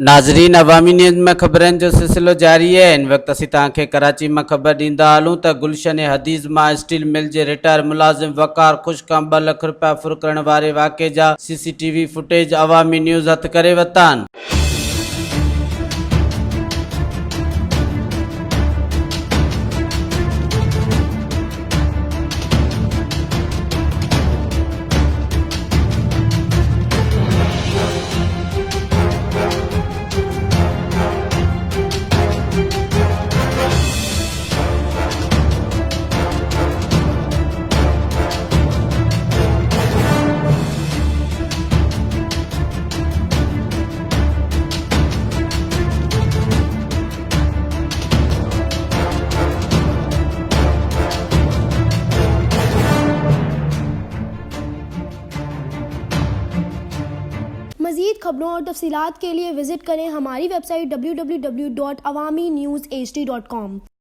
नाज़रीन, अवामी न्यूज़ में ख़बरनि जो सिलसिलो जारी है। इन वक्त असीं तव्हांखे कराची में ख़बर ॾींदा हलूं त गुलशन हदीद मां स्टील मिल जे रिटायर्ड मुलाज़िम वक़ार ख़ुश खां 2 लाख रुपया फुर करण वारे वाक़े जा CCTV फुटेज अवामी न्यूज़ हथ करे वरिता आहिनि। मज़ीद खबरों और तफसीलात के लिए विज़िट करें हमारी वेबसाइट www.awamiNewsHD.com।